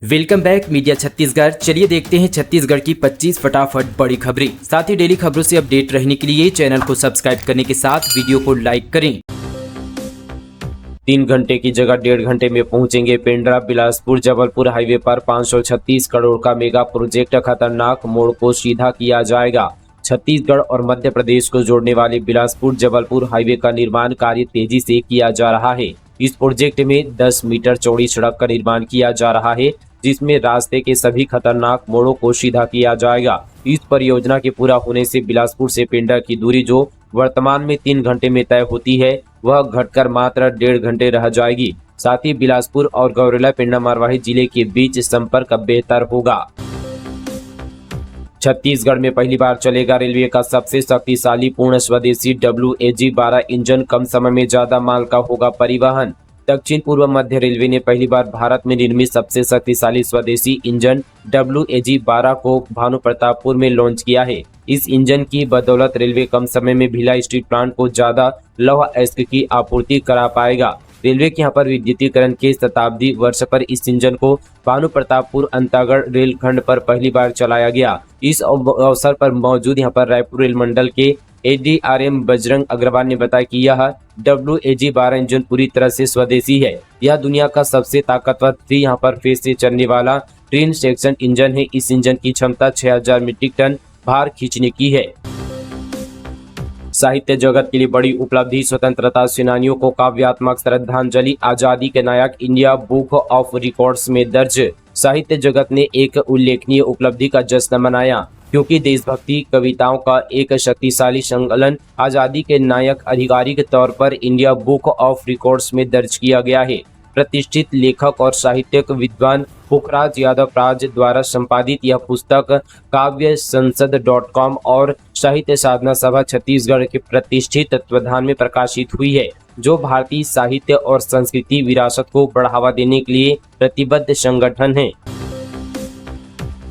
Welcome back media Chhattisgarh. चलिए देखते हैं छत्तीसगढ़ की 25 फटाफट बड़ी खबरें। साथ ही डेली खबरों से अपडेट रहने के लिए चैनल को सब्सक्राइब करने के साथ वीडियो को लाइक करें। 3 घंटे की जगह 1.5 घंटे में पहुंचेंगे पेंड्रा। बिलासपुर जबलपुर हाईवे पर 536 करोड़ का मेगा प्रोजेक्ट। खतरनाक मोड़ को सीधा किया जाएगा। छत्तीसगढ़ और मध्य प्रदेश को जोड़ने वाले बिलासपुर जबलपुर हाईवे का निर्माण कार्य तेजी से किया जा रहा है। इस प्रोजेक्ट में 10 मीटर चौड़ी सड़क का निर्माण किया जा रहा है, जिसमें रास्ते के सभी खतरनाक मोड़ों को सीधा किया जाएगा। इस परियोजना के पूरा होने से बिलासपुर से पेंड्रा की दूरी जो वर्तमान में 3 घंटे में तय होती है, वह घटकर मात्र 1.5 घंटे रह जाएगी। साथ ही बिलासपुर और गौरेला पेंड्रा मरवाही जिले के बीच संपर्क बेहतर होगा। छत्तीसगढ़ में पहली बार चलेगा रेलवे का सबसे शक्तिशाली पूर्ण स्वदेशी WAG-12 इंजन। कम समय में ज्यादा माल का होगा परिवहन। दक्षिण पूर्व मध्य रेलवे ने पहली बार भारत में निर्मित सबसे शक्तिशाली स्वदेशी इंजन WAG-12 को भानु प्रतापपुर में लॉन्च किया है। इस इंजन की बदौलत रेलवे कम समय में भिलाई स्टील प्लांट को ज्यादा लौह अयस्क की आपूर्ति करा पाएगा। रेलवे के यहाँ पर विद्युतीकरण के शताब्दी वर्ष पर इस इंजन को भानु प्रतापपुर अंतागढ़ रेलखंड पर पहली बार चलाया गया। इस अवसर पर मौजूद यहाँ पर रायपुर रेल मंडल के ADRM बजरंग अग्रवाल ने बताया कि यह WAG-12 इंजन पूरी तरह से स्वदेशी है। यह दुनिया का सबसे ताकतवर 3 यहाँ पर फेज से चलने वाला ट्रेन सेक्शन इंजन है। इस इंजन की क्षमता 6000 मीट्रिक टन भार खींचने की है। साहित्य जगत के लिए बड़ी उपलब्धि। स्वतंत्रता सेनानियों को काव्यात्मक श्रद्धांजलि। आजादी के नायक इंडिया बुक ऑफ रिकॉर्ड्स में दर्ज। साहित्य जगत ने एक उल्लेखनीय उपलब्धि का जश्न मनाया, क्योंकि देशभक्ति कविताओं का एक शक्तिशाली संकलन आजादी के नायक आधिकारिक तौर पर इंडिया बुक ऑफ रिकॉर्ड्स में दर्ज किया गया है। प्रतिष्ठित लेखक और साहित्यिक विद्वान पुखराज यादव राज द्वारा संपादित यह पुस्तक काव्य संसद.com और साहित्य साधना सभा छत्तीसगढ़ के प्रतिष्ठित तत्वाधान में प्रकाशित हुई है, जो भारतीय साहित्य और संस्कृति विरासत को बढ़ावा देने के लिए प्रतिबद्ध संगठन है।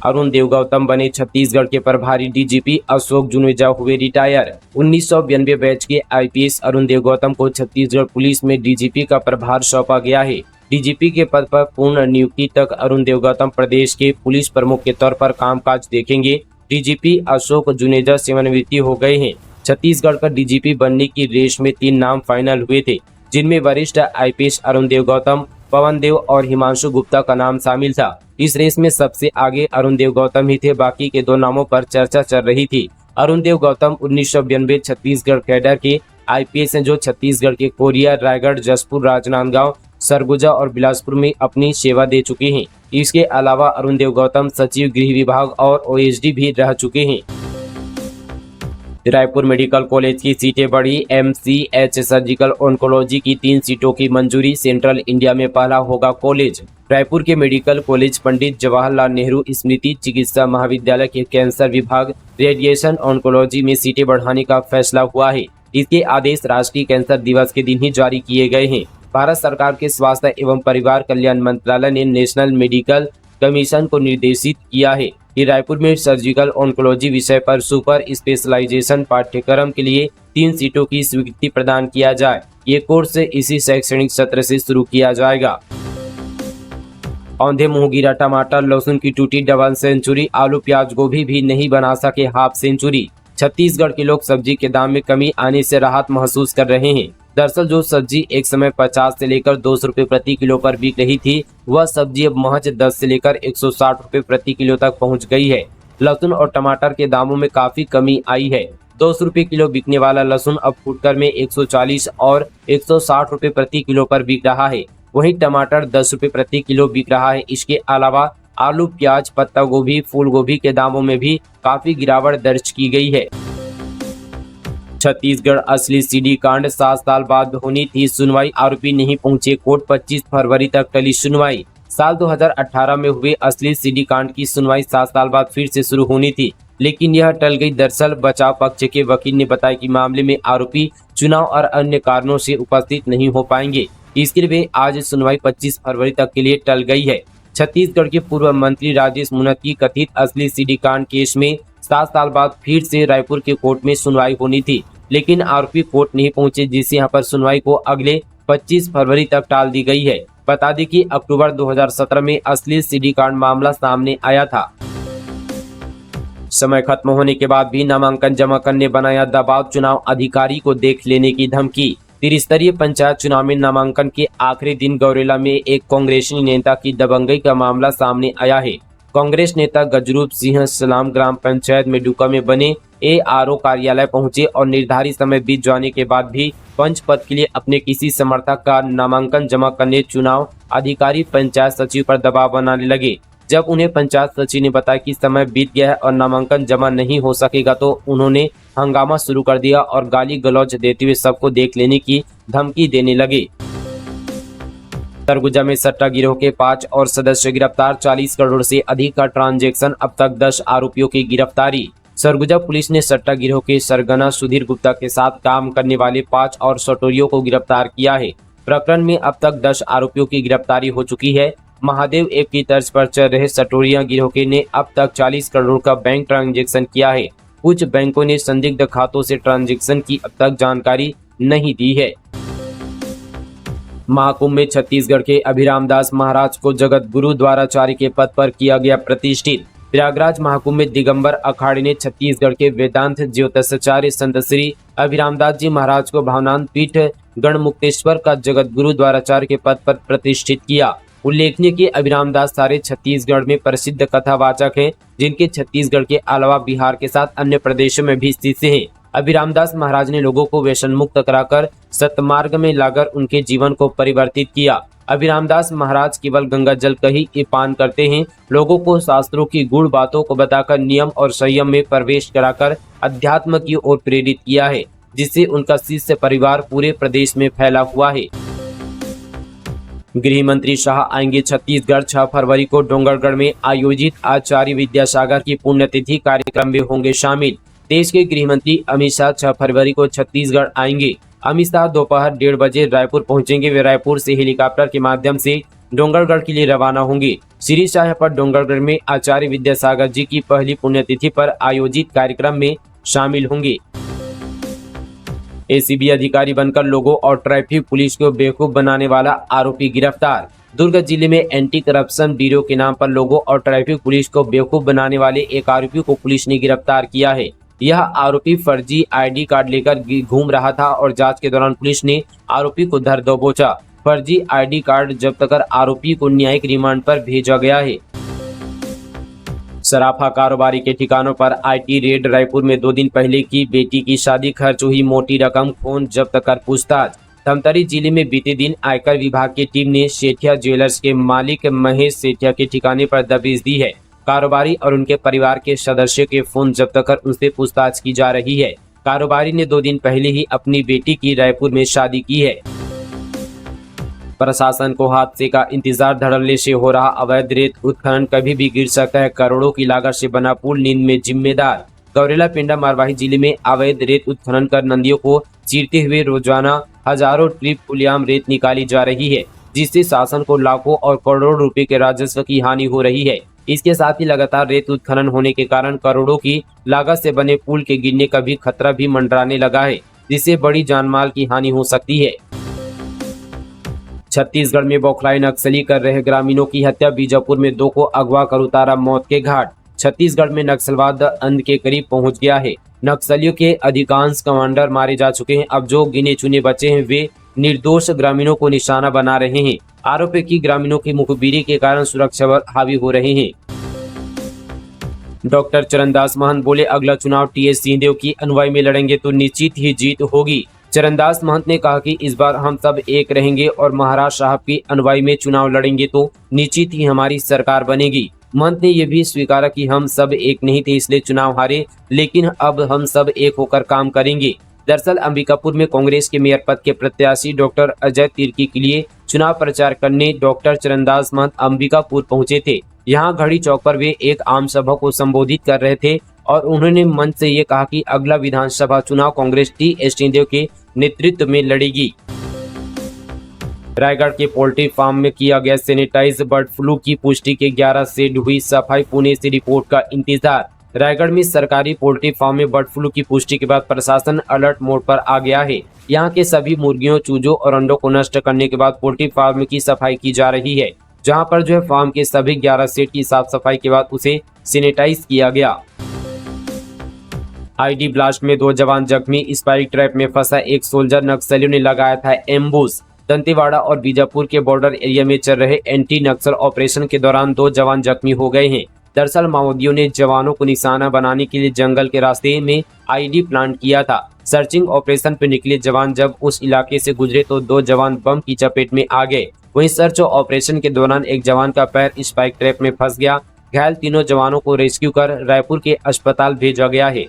अरुण देवगौतम बने छत्तीसगढ़ के प्रभारी DGP। अशोक जुनेजा हुए रिटायर। 1992 बैच के IPS अरुण देवगौतम को छत्तीसगढ़ पुलिस में DGP का प्रभार सौंपा गया है। DGP के पद पर पूर्ण नियुक्ति तक अरुण देवगौतम प्रदेश के पुलिस प्रमुख के तौर पर कामकाज देखेंगे। DGP अशोक जुनेजा सेवानिवृत्ति हो गए हैं। छत्तीसगढ़ का DGP बनने की रेस में 3 नाम फाइनल हुए थे, जिनमें वरिष्ठ IPS अरुण देवगौतम, पवन देव और हिमांशु गुप्ता का नाम शामिल था। इस रेस में सबसे आगे अरुण देवगौतम ही थे। बाकी के 2 नामों पर चर्चा चल रही थी। अरुण देवगौतम 1992 छत्तीसगढ़ कैडर के IPS हैं, जो छत्तीसगढ़ के कोरिया, रायगढ़, जसपुर, राजनांदगांव, सरगुजा और बिलासपुर में अपनी सेवा दे चुके हैं। इसके अलावा अरुण देवगौतम सचिव गृह विभाग और OSD भी रह चुके हैं। रायपुर मेडिकल कॉलेज की सीटें बढ़ी। MCH सर्जिकल ऑन्कोलॉजी की 3 सीटों की मंजूरी। सेंट्रल इंडिया में पहला होगा कॉलेज। रायपुर के मेडिकल कॉलेज पंडित जवाहरलाल नेहरू स्मृति चिकित्सा महाविद्यालय के कैंसर विभाग रेडिएशन ऑन्कोलॉजी में सीटें बढ़ाने का फैसला हुआ है। इसके आदेश राष्ट्रीय कैंसर दिवस के दिन ही जारी किए गए हैं। भारत सरकार के स्वास्थ्य एवं परिवार कल्याण मंत्रालय ने नेशनल मेडिकल कमीशन को निर्देशित किया है कि रायपुर में सर्जिकल ऑन्कोलॉजी विषय पर सुपर स्पेशलाइजेशन पाठ्यक्रम के लिए 3 सीटों की स्वीकृति प्रदान किया जाए। ये कोर्स इसी शैक्षणिक सत्र से शुरू किया जाएगा। औंधे मुंह गिरा टमाटर, लहसुन की टूटी डबल सेंचुरी। आलू प्याज गोभी भी नहीं बना सके हाफ सेंचुरी। छत्तीसगढ़ के लोग सब्जी के दाम में कमी आने से राहत महसूस कर रहे हैं। दरअसल जो सब्जी एक समय 50 से लेकर 200 रुपए प्रति किलो पर बिक रही थी, वह सब्जी अब महज 10 से लेकर 160 रुपए प्रति किलो तक पहुंच गई है। लहसुन और टमाटर के दामों में काफी कमी आई है। 200 रुपए किलो बिकने वाला लहसुन अब फुटकर में 140 और 160 रुपए प्रति किलो पर बिक रहा है। वहीं टमाटर 10 रुपए प्रति किलो बिक रहा है। इसके अलावा आलू, प्याज, पत्ता गोभी, फूल गोभी के दामों में भी काफी गिरावट दर्ज की गई है। छत्तीसगढ़ असली सीडी कांड। 7 साल बाद होनी थी सुनवाई। आरोपी नहीं पहुंचे कोर्ट। 25 फरवरी तक टली सुनवाई। साल 2018 में हुए असली सीडी कांड की सुनवाई 7 साल बाद फिर से शुरू होनी थी, लेकिन यह टल गई। दरअसल बचाव पक्ष के वकील ने बताया कि मामले में आरोपी चुनाव और अन्य कारणों से उपस्थित नहीं हो पाएंगे। इसके लिए आज सुनवाई 25 फरवरी तक के लिए टल गई है। छत्तीसगढ़ के पूर्व मंत्री राजेश मूणत की कथित असली सीडी कांड केस में 7 साल बाद फिर से रायपुर के कोर्ट में सुनवाई होनी थी, लेकिन आरोपी कोर्ट नहीं पहुंचे, जिससे यहाँ पर सुनवाई को अगले 25 फरवरी तक टाल दी गई है। बता दें कि अक्टूबर 2017 में अश्लील सीडी कांड मामला सामने आया था। समय खत्म होने के बाद भी नामांकन जमा करने बनाया दबाव, चुनाव अधिकारी को देख लेने की धमकी। त्रिस्तरीय पंचायत चुनाव में नामांकन के आखिरी दिन गौरेला में एक कांग्रेसी नेता की दबंगई का मामला सामने आया है। कांग्रेस नेता गजरूप सिंह सलाम ग्राम पंचायत में डुका में बने ARO कार्यालय पहुंचे और निर्धारित समय बीत जाने के बाद भी पंच पद के लिए अपने किसी समर्थक का नामांकन जमा करने चुनाव अधिकारी पंचायत सचिव पर दबाव बनाने लगे। जब उन्हें पंचायत सचिव ने बताया कि समय बीत गया है और नामांकन जमा नहीं हो सकेगा तो उन्होंने हंगामा शुरू कर दिया और गाली गलौज देते हुए सबको देख लेने की धमकी देने लगे। सरगुजा में सट्टा गिरोह के 5 और सदस्य गिरफ्तार, 40 करोड़ से अधिक का ट्रांजैक्शन, अब तक 10 आरोपियों की गिरफ्तारी। सरगुजा पुलिस ने सट्टा गिरोह के सरगना सुधीर गुप्ता के साथ काम करने वाले 5 और सटोरियों को गिरफ्तार किया है। प्रकरण में अब तक 10 आरोपियों की गिरफ्तारी हो चुकी है। महादेव ऐप की तर्ज पर चल रहे सटोरिया गिरोह ने अब तक 40 करोड़ का बैंक ट्रांजैक्शन किया है। कुछ बैंकों ने संदिग्ध खातों से ट्रांजैक्शन की अब तक जानकारी नहीं दी है। महाकुंभ में छत्तीसगढ़ के अभिराम दास महाराज को जगत गुरु द्वाराचार्य के पद पर किया गया प्रतिष्ठित। प्रयागराज महाकुंभ में दिगंबर अखाड़े ने छत्तीसगढ़ के वेदांत ज्योतिषाचार्य संत श्री अभिराम दास जी महाराज को भावनांत पीठ गणमुक्तेश्वर का जगत गुरु द्वाराचार्य के पद पर प्रतिष्ठित किया। उल्लेखनीय कि अभिराम दास सारे छत्तीसगढ़ में प्रसिद्ध कथावाचक हैं, जिनके छत्तीसगढ़ के अलावा बिहार के साथ अन्य प्रदेशों में भी स्थित हैं। अभिराम दास महाराज ने लोगों को व्यसन मुक्त कराकर सतमार्ग में लाकर उनके जीवन को परिवर्तित किया। अभिराम दास महाराज केवल गंगा जल का ही पान करते हैं। लोगों को शास्त्रों की गूढ़ बातों को बताकर नियम और संयम में प्रवेश कराकर अध्यात्म की ओर प्रेरित किया है, जिससे उनका शिष्य परिवार पूरे प्रदेश में फैला हुआ है। गृह मंत्री शाह आएंगे छत्तीसगढ़, 6 फरवरी को डोंगरगढ़ में आयोजित आचार्य विद्यासागर की पुण्यतिथि कार्यक्रम में होंगे शामिल। देश के गृह मंत्री अमित शाह 6 फरवरी को छत्तीसगढ़ आएंगे। अमित शाह दोपहर 1:30 बजे रायपुर पहुंचेंगे। वे रायपुर से हेलीकॉप्टर के माध्यम से डोंगरगढ़ के लिए रवाना होंगे। श्री शाह पर डोंगरगढ़ में आचार्य विद्यासागर जी की पहली पुण्यतिथि पर आयोजित कार्यक्रम में शामिल होंगे। ACB अधिकारी बनकर लोगों और ट्रैफिक पुलिस को बेवकूफ बनाने वाला आरोपी गिरफ्तार। दुर्ग जिले में एंटी करप्शन ब्यूरो के नाम पर लोगों और ट्रैफिक पुलिस को बेवकूफ बनाने वाले एक आरोपी को पुलिस ने गिरफ्तार किया है। यह आरोपी फर्जी ID कार्ड लेकर घूम रहा था और जांच के दौरान पुलिस ने आरोपी को धर दबोचा। फर्जी ID कार्ड जब्त कर आरोपी को न्यायिक रिमांड पर भेजा गया है। सराफा कारोबारी के ठिकानों पर IT रेड। रायपुर में 2 दिन पहले की बेटी की शादी खर्च हुई मोटी रकम, फोन जब्त कर पूछताछ। धमतरी जिले में बीते दिन आयकर विभाग की टीम ने सेठिया ज्वेलर्स के मालिक महेश सेठिया के ठिकाने पर दबिश दी है। कारोबारी और उनके परिवार के सदस्यों के फोन जब्त कर उनसे पूछताछ की जा रही है। कारोबारी ने 2 दिन पहले ही अपनी बेटी की रायपुर में शादी की है। प्रशासन को हादसे का इंतजार, धड़ल्ले से हो रहा अवैध रेत उत्खनन कभी भी गिर सकता है। करोड़ों की लागत से बना पुल नींद में जिम्मेदार। गौरेला पेंडा मारवाही जिले में अवैध रेत उत्खनन कर नदियों को चीरते हुए रोजाना हजारों ट्रिप पुलियाम रेत निकाली जा रही है, जिससे शासन को लाखों और करोड़ों रुपए के राजस्व की हानि हो रही है। इसके साथ ही लगातार रेत उत्खनन होने के कारण करोड़ों की लागत से बने पुल के गिरने का भी खतरा भी मंडराने लगा है, जिससे बड़ी जानमाल की हानि हो सकती है। छत्तीसगढ़ में बौखलाए नक्सली कर रहे ग्रामीणों की हत्या। बीजापुर में 2 को अगवा कर उतारा मौत के घाट। छत्तीसगढ़ में नक्सलवाद अंत के करीब पहुंच गया है। नक्सलियों के अधिकांश कमांडर मारे जा चुके हैं। अब जो गिने चुने बचे हैं वे निर्दोष ग्रामीणों को निशाना बना रहे हैं। आरोप है कि ग्रामीणों की मुखबिरी के कारण सुरक्षा बल हावी हो रहे हैं। डॉक्टर चरणदास महंत बोले, अगला चुनाव TS सिंहदेव की अनुयायी में लड़ेंगे तो निश्चित ही जीत होगी। चरणदास महंत ने कहा कि इस बार हम सब एक रहेंगे और महाराज साहब की अनुयायी में चुनाव लड़ेंगे तो निश्चित ही हमारी सरकार बनेगी। महंत ने यह भी स्वीकारा कि हम सब एक नहीं थे इसलिए चुनाव हारे, लेकिन अब हम सब एक होकर काम करेंगे। दरअसल अंबिकापुर में कांग्रेस के मेयर पद के प्रत्याशी डॉक्टर अजय तिर्की के लिए चुनाव प्रचार करने डॉक्टर चरणदास महंत अंबिकापुर पहुंचे थे। यहां घड़ी चौक पर वे एक आम सभा को संबोधित कर रहे थे और उन्होंने मंच से ये कहा कि अगला विधानसभा चुनाव कांग्रेस TS सिंहदेव के नेतृत्व में लड़ेगी। रायगढ़ के पोल्ट्री फार्म में किया गया सैनिटाइज। बर्ड फ्लू की पुष्टि के 11 से हुई सफाई। पुणे से रिपोर्ट का इंतजार। रायगढ़ में सरकारी पोल्ट्री फार्म में बर्ड फ्लू की पुष्टि के बाद प्रशासन अलर्ट मोड पर आ गया है। यहां के सभी मुर्गियों, चूजों और अंडों को नष्ट करने के बाद पोल्ट्री फार्म की सफाई की जा रही है, जहां पर जो है फार्म के सभी 11 सेट की साफ सफाई के बाद उसे सैनिटाइज किया गया। आईडी ब्लास्ट में 2 जवान जख्मी, स्पाइक ट्रैप में फंसा एक सोल्जर, नक्सलियों ने लगाया था एम्बुश। दंतेवाड़ा और बीजापुर के बॉर्डर एरिया में चल रहे एंटी नक्सल ऑपरेशन के दौरान 2 जवान जख्मी हो गए हैं। दरअसल माओवादियों ने जवानों को निशाना बनाने के लिए जंगल के रास्ते में आईडी प्लांट किया था। सर्चिंग ऑपरेशन पर निकले जवान जब उस इलाके से गुजरे तो 2 जवान बम की चपेट में आ गए। वहीं सर्च ऑपरेशन के दौरान एक जवान का पैर स्पाइक ट्रैप में फंस गया। घायल तीनों जवानों को रेस्क्यू कर रायपुर के अस्पताल भेजा गया है।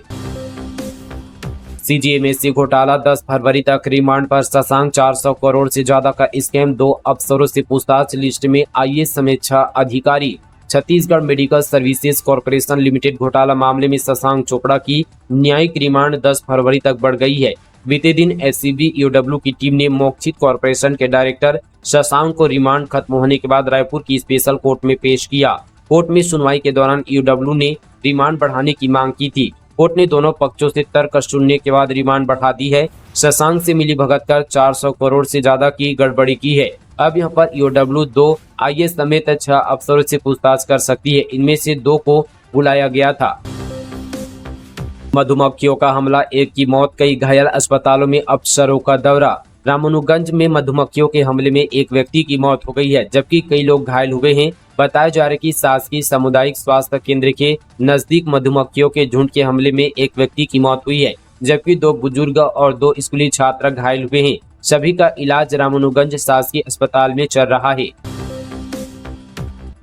सीजीएमएससी घोटाला, 10 फरवरी तक रिमांड पर शशांक। 400 करोड़ से ज्यादा का स्कैम, 2 अफसरों से पूछताछ। लिस्ट में आईएएस समेत 6 अधिकारी। Chhattisgarh medical services corporation limited घोटाला मामले में शशांक चोपड़ा की न्यायिक रिमांड 10 फरवरी तक बढ़ गई है। बीते दिन एससीबी ईओडब्ल्यू की टीम ने मोक्षित कॉर्पोरेशन के डायरेक्टर शशांक को रिमांड खत्म होने के बाद रायपुर की स्पेशल कोर्ट में पेश किया। कोर्ट में सुनवाई के दौरान ईओडब्ल्यू ने रिमांड बढ़ाने की मांग की थी। कोर्ट ने दोनों पक्षों से तर्क सुनने के बाद रिमांड बढ़ा दी है। शशांक से मिली भगत कर 400 करोड़ से ज्यादा की गड़बड़ी की है। अब यहां पर ईओडब्ल्यू 2 आईएएस समेत 6 अफसरों से पूछताछ कर सकती है। इनमें से 2 को बुलाया गया था। मधुमक्खियों का हमला, 1 की मौत, कई घायल, अस्पतालों में अफसरों का दौरा। रामानुगंज में मधुमक्खियों के हमले में 1 व्यक्ति की मौत हो गई है, जबकि कई लोग घायल हुए हैं। बताया जा रहा है कि शासकीय सामुदायिक स्वास्थ्य केंद्र के नजदीक मधुमक्खियों के झुंड के हमले में 1 व्यक्ति की मौत हुई है, जबकि 2 बुजुर्ग और 2 स्कूली छात्र घायल हुए हैं। सभी का इलाज रामानुगंज शासकीय अस्पताल में चल रहा है।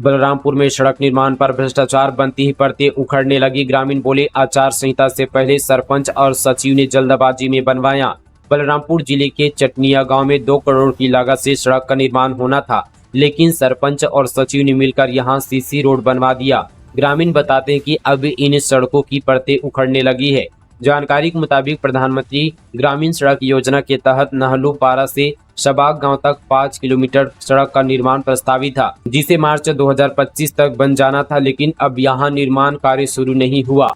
बलरामपुर में सड़क निर्माण पर भ्रष्टाचार, बनती ही परतें उखड़ने लगी। ग्रामीण बोले, आचार संहिता से पहले सरपंच और सचिव ने जल्दबाजी में बनवाया। बलरामपुर जिले के चटनिया गांव में 2 करोड़ की लागत से सड़क का निर्माण होना था, लेकिन सरपंच और सचिव ने मिलकर यहां सीसी रोड बनवा दिया। ग्रामीण बताते हैं कि अब इन सड़कों की परतें उखड़ने लगी है। जानकारी के मुताबिक प्रधानमंत्री ग्रामीण सड़क योजना के तहत नहलूपारा से शबाग गांव तक 5 किलोमीटर सड़क का निर्माण प्रस्तावित था, जिसे मार्च 2025 तक बन जाना था, लेकिन अब यहां निर्माण कार्य शुरू नहीं हुआ।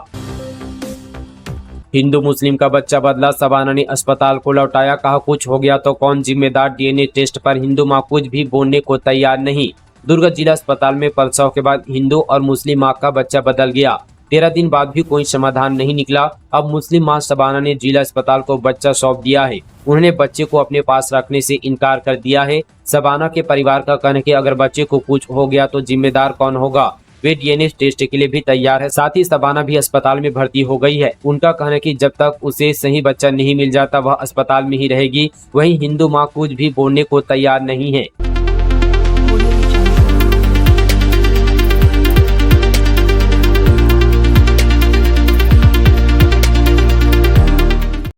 हिंदू मुस्लिम का बच्चा बदला, शबाना ने अस्पताल को लौटाया। कहा, कुछ हो गया तो कौन जिम्मेदार। डीएनए टेस्ट पर हिंदू मां कुछ भी बोलने को तैयार नहीं। दुर्ग जिला अस्पताल में प्रसव के बाद हिंदू और मुस्लिम मां का बच्चा बदल गया। 13 दिन बाद भी कोई समाधान नहीं निकला। अब मुस्लिम मां शबाना ने जिला अस्पताल को बच्चा सौंप दिया है। उन्होंने बच्चे को अपने पास रखने से इनकार कर दिया है। शबाना के परिवार का कहना है कि अगर बच्चे को कुछ हो गया तो जिम्मेदार कौन होगा। वे डीएनए टेस्ट के लिए भी तैयार है। साथ ही शबाना भी अस्पताल में भर्ती हो गई है। उनका कहना है कि जब तक उसे सही बच्चा नहीं मिल जाता वह अस्पताल में ही रहेगी। वहीं हिंदू मां कुछ भी बोलने को तैयार नहीं है।